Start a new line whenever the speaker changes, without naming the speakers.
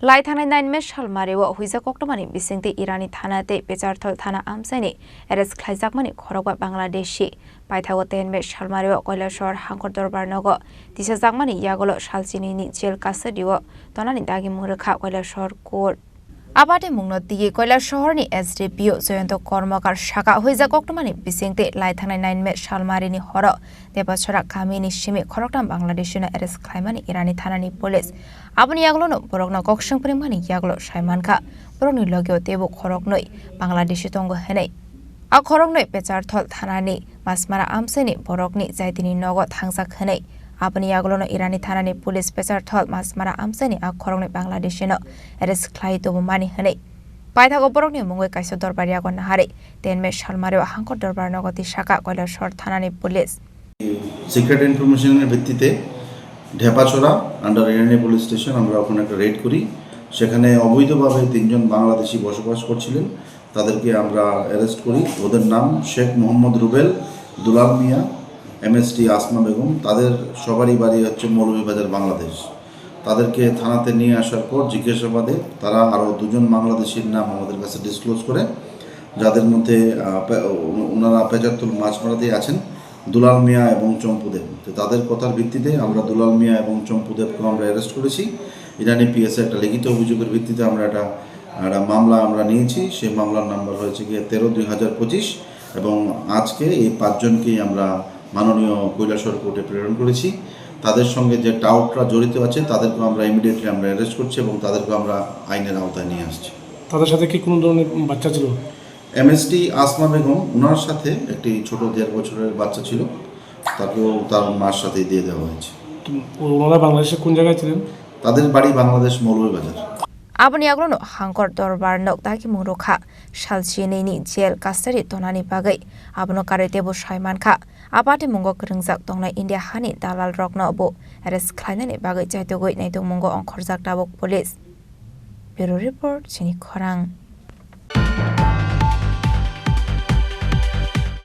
Lai Thana 9 me Salmario huiza koktomani bisingte Irani thanate Pecharthol thana amsaini eres khlaijakmani Khorang Bangladeshi paithago 10 me Salmario koilashor hangkor dorbar nogo tisajakmani yagolo Salchinwi ni jail Custod Tonani Dagimung Rwkha koilashor court Abade mungno dige koilashor ni SDPO joyento kormokar shaka huiza koktomani bisingte Lai Thana 9 me Salmari ni horo debachora kami ni shimi Khorang Bangladeshi na eres khlaimani Irani thanani police Aboni yaglono borokno koksang primani yaglo saimanka borokni logyo tebo khorognoi Bangladeshi tongo henai a khorognoi Pecharthol thanani masmara amseni borokni jaitini nogo thangsak henai aboni yaglono Irani thanani police Pecharthol masmara amseni a khorognoi Bangladeshi no eres khlai tobo mani henai paithago borokni mungoi kaisa dorbar yagon nahare tenme Salmario hangkor dorbar nogoti shaka koilashor thanani police
secret information এর ভিত্তিতে ঢেপাছড়া under ইরানি police station আমরা ওখানে একটা red করি সেখানে অবৈধভাবে তিনজন বাংলাদেশি বসবাস করছিলেন তাদেরকে আমরা অ্যারেস্ট করি ওদের নাম শেখ মোহাম্মদ রুবেল দুলাল মিয়া এমএসটি আসমা বেগম তাদের সবারই বাড়ি হচ্ছে মৌলভীবাজার বাংলাদেশ তাদেরকে থানাতে নিয়ে আসার পর জিজ্ঞাসাবাদে তারা আরও দুজন বাংলাদেশির নাম আমাদের কাছে ডিসক্লোজ করে যাদের মধ্যে ওনারা পেচারতুল মাছমারাতে আছেন দুলাল মিয়া এবং চম্পুদেব তাদের কথার ভিত্তিতে আমরা দুলাল মিয়া এবং চম্পুদেবকে আমরা অ্যারেস্ট করেছি ইরানি পিএসএ একটা লিখিত অভিযোগের ভিত্তিতে আমরা একটা মামলা আমরা নিয়েছি সেই মামলার নাম্বার হয়েছে গিয়ে 13/2025 এবং আজকে এই পাঁচজনকেই আমরা মাননীয় কৈলাসহর কোর্টে প্রেরণ করেছি তাদের সঙ্গে যে টাউটরা জড়িত আছে তাদেরকে আমরা ইমিডিয়েটলি আমরা অ্যারেস্ট করছি এবং তাদেরকে আমরা আইনের আওতায় নিয়ে আসছি
তাদের সাথে কি কোনো ধরনের বাচ্চা ছিল
এমএসটি আসমা বেগম ওনার সাথে একটি ছোট 1.5 বছরের বাচ্চা ছিল তাকেও তার মার সাথেই দিয়ে দেওয়া হয়েছে
ওনারা বাংলাদেশে কোন জায়গায় ছিলেন
তাদের বাড়ি Bangladesh Moulvibazar
Aboni yaglono hangkor dorbar nok Dagimung Rwkha Salchinwi ni jail Custod Tonani bagai abono kare tebo saimanka abade mungo kringjak tongnai India hani dalal rokno bo arrest khlainani bagai jaitogoi naitong mungo ongkhorjak tabok police Bureau report Chini Khorang